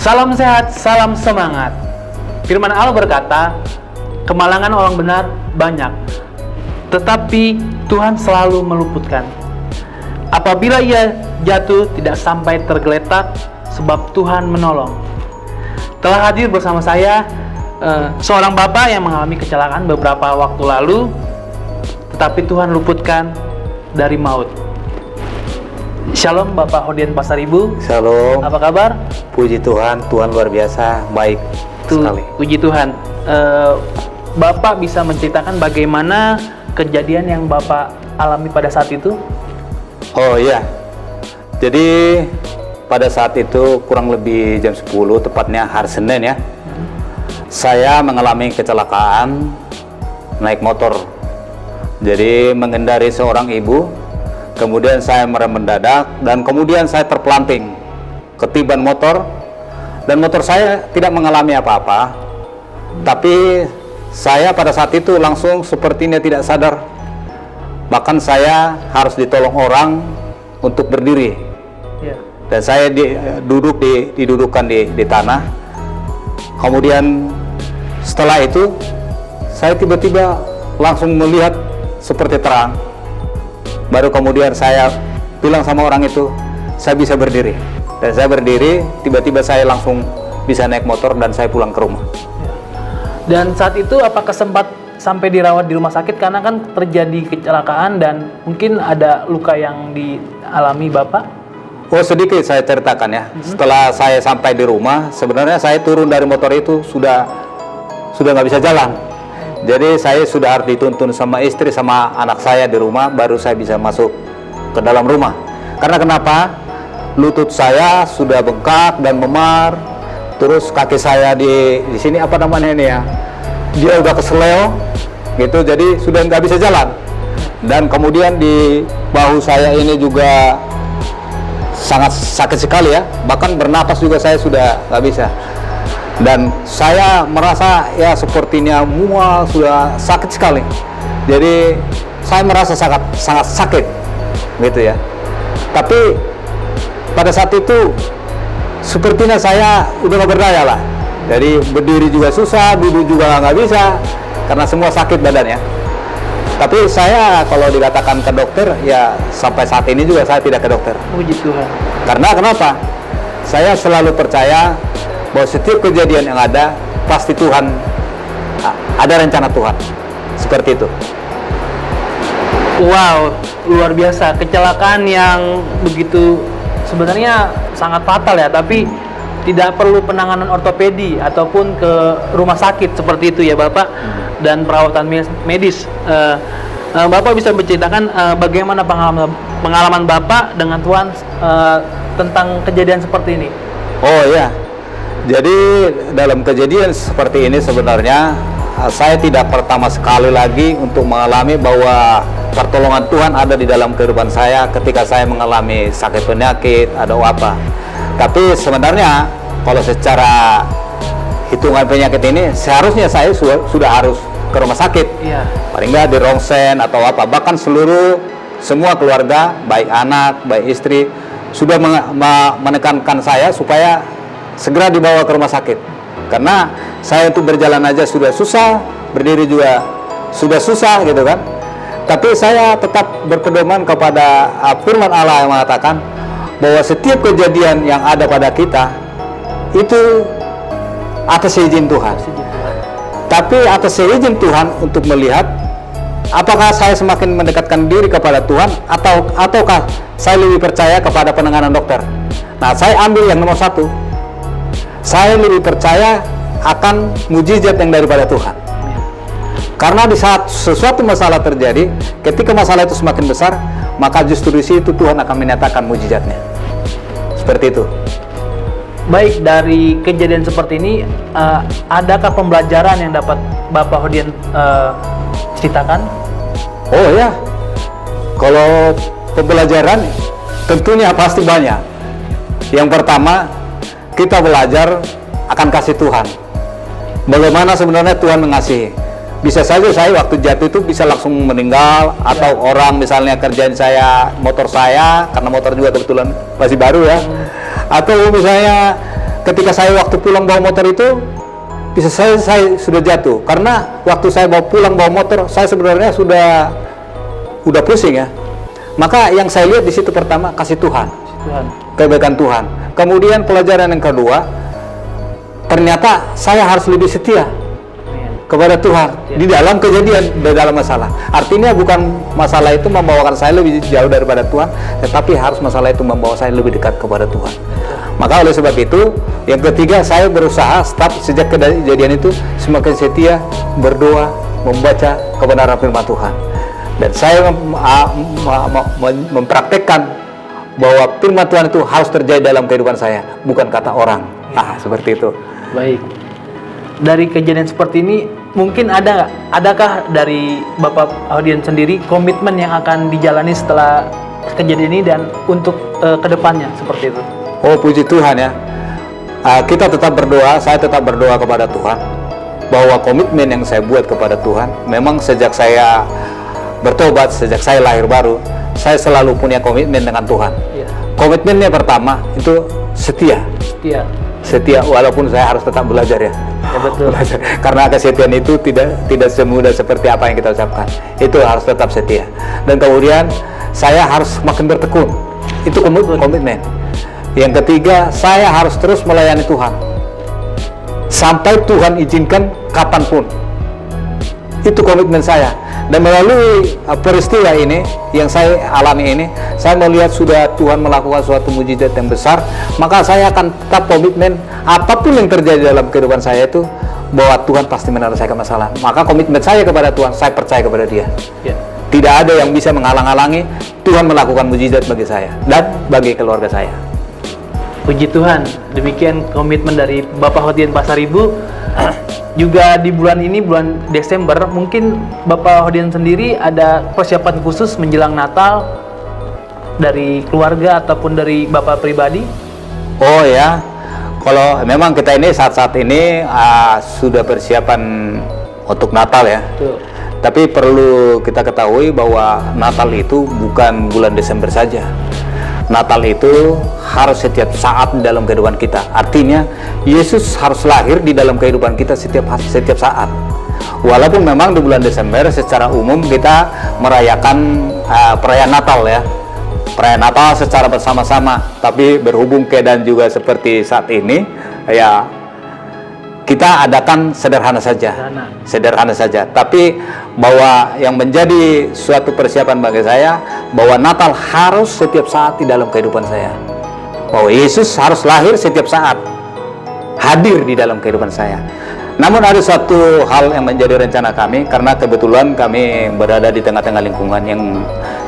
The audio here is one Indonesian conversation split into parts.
Salam sehat, salam semangat. Firman Allah berkata, kemalangan orang benar banyak, tetapi Tuhan selalu meluputkan. Apabila ia jatuh, tidak sampai tergeletak, sebab Tuhan menolong. Telah hadir bersama saya seorang bapak yang mengalami kecelakaan beberapa waktu lalu, tetapi Tuhan luputkan dari maut. Shalom Bapak Hodian Pasaribu. Shalom. Apa kabar? Puji Tuhan, Tuhan luar biasa, baik sekali. Puji Tuhan. Bapak bisa menceritakan bagaimana kejadian yang Bapak alami pada saat itu? Oh iya, jadi pada saat itu kurang lebih jam 10, tepatnya hari Senin ya, saya mengalami kecelakaan naik motor. Jadi mengendari seorang ibu, kemudian saya merem mendadak, dan kemudian saya terpelanting, ketiban motor, dan motor saya tidak mengalami apa-apa, tapi saya pada saat itu langsung sepertinya tidak sadar. Bahkan saya harus ditolong orang untuk berdiri, dan saya didudukkan di tanah. Kemudian setelah itu saya tiba-tiba langsung melihat seperti terang. Baru kemudian saya bilang sama orang itu, saya bisa berdiri. Dan saya berdiri, tiba-tiba saya langsung bisa naik motor dan saya pulang ke rumah. Dan saat itu apakah sempat sampai dirawat di rumah sakit? Karena kan terjadi kecelakaan dan mungkin ada luka yang dialami Bapak? Oh, sedikit saya ceritakan ya. Setelah saya sampai di rumah, sebenarnya saya turun dari motor itu sudah nggak bisa jalan. Jadi saya sudah harus dituntun sama istri sama anak saya di rumah, baru saya bisa masuk ke dalam rumah. Karena kenapa? Lutut saya sudah bengkak dan memar. Terus kaki saya di sini apa namanya ini ya? Dia udah kesleo gitu, jadi sudah nggak bisa jalan. Dan kemudian di bahu saya ini juga sangat sakit sekali ya. Bahkan bernapas juga saya sudah nggak bisa. Dan saya merasa ya sepertinya mual, sudah sakit sekali. Jadi saya merasa sangat sakit gitu ya. Tapi pada saat itu sepertinya saya udah gak berdaya lah. Jadi berdiri juga susah, duduk juga nggak bisa karena semua sakit badannya. Tapi saya kalau dikatakan ke dokter, ya sampai saat ini juga saya tidak ke dokter. Puji Tuhan. Karena kenapa? Saya selalu percaya bahwa setiap kejadian yang ada pasti Tuhan, ada rencana Tuhan, seperti itu. Wow, luar biasa. Kecelakaan yang begitu sebenarnya sangat fatal ya, tapi tidak perlu penanganan ortopedi ataupun ke rumah sakit seperti itu ya Bapak, dan perawatan medis. Bapak bisa menceritakan bagaimana pengalaman Bapak dengan Tuhan tentang kejadian seperti ini? Oh ya, jadi dalam kejadian seperti ini sebenarnya saya tidak pertama sekali lagi untuk mengalami bahwa pertolongan Tuhan ada di dalam kehidupan saya ketika saya mengalami sakit penyakit atau apa. Tapi sebenarnya kalau secara hitungan penyakit ini seharusnya saya sudah harus ke rumah sakit. Iya. Paling nggak di rongsen atau apa. Bahkan semua keluarga, baik anak, baik istri, sudah menekankan saya supaya segera dibawa ke rumah sakit. Karena saya untuk berjalan aja sudah susah, berdiri juga sudah susah gitu kan. Tapi saya tetap berpedoman kepada firman Allah yang mengatakan bahwa setiap kejadian yang ada pada kita itu atas izin Tuhan. Tapi atas izin Tuhan untuk melihat apakah saya semakin mendekatkan diri kepada Tuhan ataukah saya lebih percaya kepada penanganan dokter. Nah, saya ambil yang nomor satu. Saya lebih percaya akan mujizat yang daripada Tuhan. Karena di saat sesuatu masalah terjadi, ketika masalah itu semakin besar, maka justru di situ Tuhan akan menyatakan mujizatnya. Seperti itu. Baik, dari kejadian seperti ini, adakah pembelajaran yang dapat Bapak Hodian ceritakan? Oh ya, kalau pembelajaran tentunya pasti banyak. Yang pertama, kita belajar akan kasih Tuhan. Bagaimana sebenarnya Tuhan mengasihi. Bisa saja saya waktu jatuh itu bisa langsung meninggal, atau orang misalnya kerjaan saya, motor saya, karena motor juga kebetulan masih baru ya, atau misalnya ketika saya waktu pulang bawa motor itu, bisa saya sudah jatuh. Karena waktu saya pulang bawa motor, saya sebenarnya udah pusing ya. Maka yang saya lihat di situ pertama, kasih Tuhan. Kebaikan Tuhan. Kemudian pelajaran yang kedua, ternyata saya harus lebih setia kepada Tuhan di dalam kejadian, di dalam masalah. Artinya bukan masalah itu membawakan saya lebih jauh daripada Tuhan, tetapi harus masalah itu membawa saya lebih dekat kepada Tuhan. Maka oleh sebab itu, yang ketiga, saya berusaha sejak kejadian itu semakin setia berdoa, membaca kebenaran firman Tuhan. Dan saya mempraktekkan bahwa firman Tuhan itu harus terjadi dalam kehidupan saya, bukan kata orang. Seperti itu. Baik. Dari kejadian seperti ini, mungkin adakah dari Bapak Hodian sendiri komitmen yang akan dijalani setelah kejadian ini dan untuk kedepannya seperti itu? Oh, puji Tuhan ya. Kita tetap berdoa, saya tetap berdoa kepada Tuhan bahwa komitmen yang saya buat kepada Tuhan, memang sejak saya bertobat, sejak saya lahir baru, saya selalu punya komitmen dengan Tuhan. Komitmennya pertama itu setia. Setia walaupun saya harus tetap belajar ya. Betul. Karena kesetiaan itu tidak semudah seperti apa yang kita ucapkan. Itu harus tetap setia. Dan kemudian saya harus makin bertekun. Itu komitmen. Yang ketiga, saya harus terus melayani Tuhan sampai Tuhan izinkan kapanpun. Itu komitmen saya. Dan melalui peristiwa ini yang saya alami ini, saya melihat sudah Tuhan melakukan suatu mujizat yang besar, maka saya akan tetap komitmen apapun yang terjadi dalam kehidupan saya itu, bahwa Tuhan pasti menyelesaikan masalah. Maka komitmen saya kepada Tuhan, saya percaya kepada Dia. Tidak ada yang bisa menghalang-halangi Tuhan melakukan mujizat bagi saya dan bagi keluarga saya. Puji Tuhan, demikian komitmen dari Bapak Hodian Pasaribu. Juga di bulan ini, bulan Desember, mungkin Bapak Hodian sendiri ada persiapan khusus menjelang Natal dari keluarga ataupun dari Bapak pribadi? Oh ya, kalau memang kita ini saat-saat ini sudah persiapan untuk Natal ya. Betul. Tapi perlu kita ketahui bahwa Natal itu bukan bulan Desember saja. Natal itu harus setiap saat di dalam kehidupan kita. Artinya Yesus harus lahir di dalam kehidupan kita setiap saat. Walaupun memang di bulan Desember secara umum kita merayakan perayaan Natal ya, perayaan Natal secara bersama-sama. Tapi berhubung keadaan juga seperti saat ini, ya kita adakan sederhana saja. Tapi bahwa yang menjadi suatu persiapan bagi saya, bahwa Natal harus setiap saat di dalam kehidupan saya. Bahwa Yesus harus lahir setiap saat, hadir di dalam kehidupan saya. Namun ada satu hal yang menjadi rencana kami, karena kebetulan kami berada di tengah-tengah lingkungan yang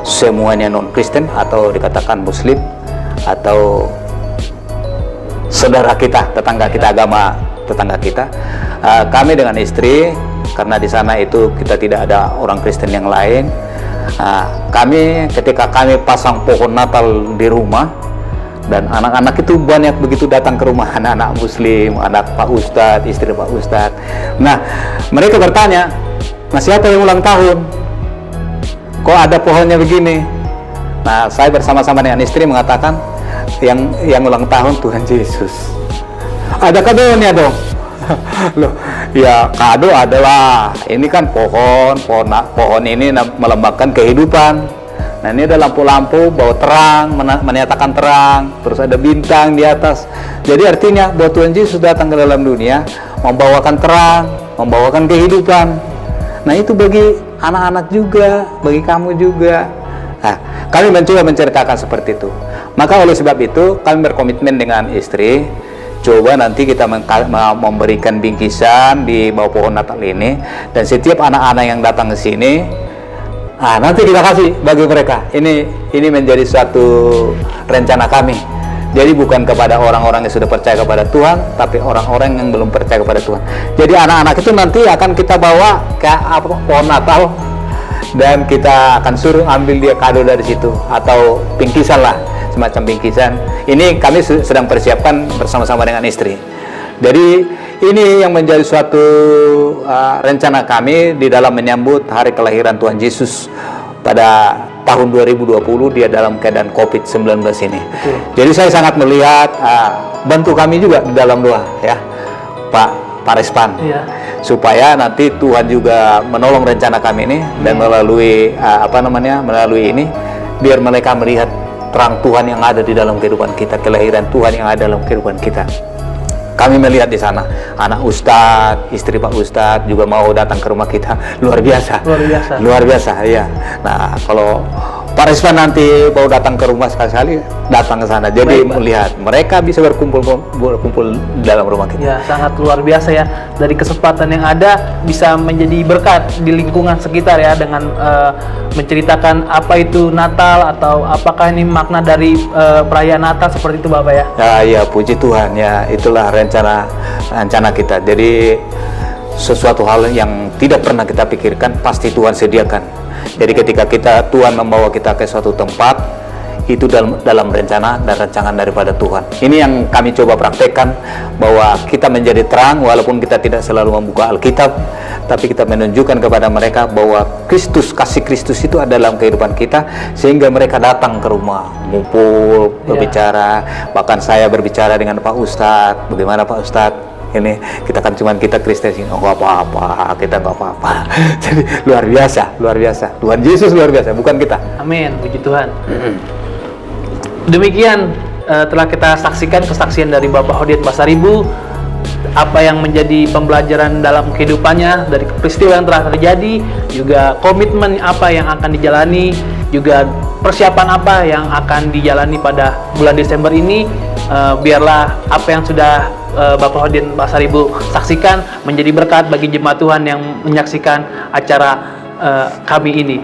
semuanya non-Kristen atau dikatakan Muslim, atau saudara kita, tetangga kita, agama tetangga kita. Kami dengan istri, karena di sana itu kita tidak ada orang Kristen yang lain, ketika kami pasang pohon Natal di rumah, dan anak-anak itu banyak begitu datang ke rumah, anak-anak Muslim, anak Pak Ustadz, istri Pak Ustadz. Nah, mereka bertanya, "Nah, siapa yang ulang tahun? Kok ada pohonnya begini?" Nah, saya bersama-sama dengan istri mengatakan, yang ulang tahun Tuhan Yesus. Ada kadonya dong. Loh, ya kado adalah, ini kan pohon ini melambangkan kehidupan. Nah, ini ada lampu-lampu bawa terang, menyatakan terang, terus ada bintang di atas. Jadi artinya bahwa Tuhan Yesus datang ke dalam dunia membawakan terang, membawakan kehidupan. Nah, itu bagi anak-anak juga, bagi kamu juga. Nah, kami mencoba menceritakan seperti itu. Maka oleh sebab itu kami berkomitmen dengan istri, coba nanti kita memberikan bingkisan di bawah pohon Natal ini, dan setiap anak-anak yang datang ke sini, nanti kita kasih bagi mereka. Ini menjadi suatu rencana kami. Jadi bukan kepada orang-orang yang sudah percaya kepada Tuhan, tapi orang-orang yang belum percaya kepada Tuhan. Jadi anak-anak itu nanti akan kita bawa ke pohon Natal, dan kita akan suruh ambil dia kado dari situ, atau bingkisan lah, semacam bingkisan. Ini kami sedang persiapkan bersama-sama dengan istri. Jadi ini yang menjadi suatu rencana kami di dalam menyambut hari kelahiran Tuhan Yesus pada tahun 2020 dia dalam keadaan COVID-19 ini. Betul. Jadi saya sangat melihat bantu kami juga di dalam doa ya, Pak Respan, Iya. supaya nanti Tuhan juga menolong rencana kami ini dan melalui melalui ini biar mereka melihat terang Tuhan yang ada di dalam kehidupan kita, kelahiran Tuhan yang ada dalam kehidupan kita. Kami melihat di sana anak Ustadz, istri Pak Ustadz juga mau datang ke rumah kita, luar biasa. Luar biasa, ya. Nah, kalau Pak Respan nanti mau datang ke rumah sekali-kali datang ke sana. Jadi Baik, Pak. melihat mereka bisa berkumpul di dalam rumah kita. Ya, sangat luar biasa ya. Dari kesempatan yang ada bisa menjadi berkat di lingkungan sekitar ya, dengan menceritakan apa itu Natal atau apakah ini makna dari perayaan Natal seperti itu Bapak ya. Ya, puji Tuhan ya, itulah rencana kita. Jadi sesuatu hal yang tidak pernah kita pikirkan pasti Tuhan sediakan. Jadi ketika Tuhan membawa kita ke suatu tempat, itu dalam rencana dan rancangan daripada Tuhan. Ini yang kami coba praktekkan, bahwa kita menjadi terang walaupun kita tidak selalu membuka Alkitab, tapi kita menunjukkan kepada mereka bahwa kasih Kristus itu ada dalam kehidupan kita, sehingga mereka datang ke rumah, ngumpul, berbicara. Bahkan saya berbicara dengan Pak Ustadz, bagaimana Pak Ustadz? Ini kita kan cuman kita Kristen sih, nggak apa-apa, kita nggak apa-apa. Jadi luar biasa. Tuhan Yesus luar biasa, bukan kita. Amin, puji Tuhan. Demikian telah kita saksikan kesaksian dari Bapak Hodiat Pasaribu, apa yang menjadi pembelajaran dalam kehidupannya dari peristiwa yang telah terjadi, juga komitmen apa yang akan dijalani, juga persiapan apa yang akan dijalani pada bulan Desember ini. Biarlah apa yang sudah Bapak Hodiat Pasaribu saksikan menjadi berkat bagi jemaat Tuhan yang menyaksikan acara kami ini.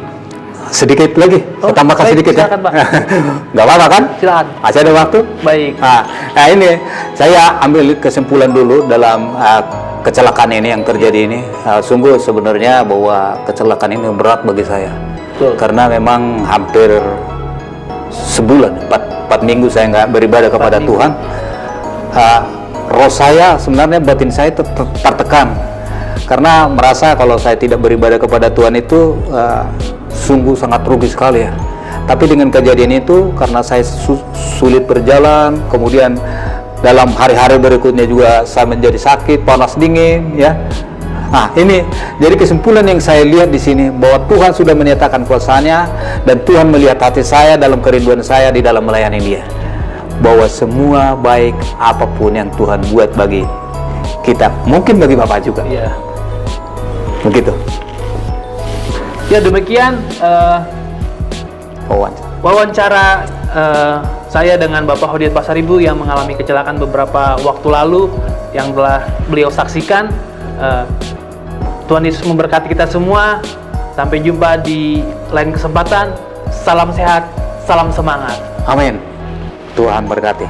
Sedikit lagi, saya tambahkan baik, sedikit silakan, ya. Pak. Nggak apa-apa kan? Silakan. Masih ada waktu? Baik. Nah, ini saya ambil kesimpulan dulu dalam kecelakaan ini yang terjadi ini. Sungguh sebenarnya bahwa kecelakaan ini berat bagi saya. Betul. Karena memang hampir sebulan, 4 minggu saya nggak beribadah kepada Tuhan. Roh saya, sebenarnya batin saya tertekan. Karena merasa kalau saya tidak beribadah kepada Tuhan itu sungguh sangat rugi sekali ya. Tapi dengan kejadian itu, karena saya sulit berjalan, kemudian dalam hari-hari berikutnya juga saya menjadi sakit, panas dingin ya. Nah, ini jadi kesimpulan yang saya lihat di sini, bahwa Tuhan sudah menyatakan kuasa-Nya, dan Tuhan melihat hati saya dalam kerinduan saya di dalam melayani Dia, bahwa semua baik apapun yang Tuhan buat bagi kita, mungkin bagi Bapak juga. Iya. Begitu. Ya, demikian wawancara saya dengan Bapak Hodiat Pasaribu yang mengalami kecelakaan beberapa waktu lalu yang telah beliau saksikan. Tuhan Yesus memberkati kita semua. Sampai jumpa di lain kesempatan. Salam sehat, salam semangat. Amin. Tuhan berkati.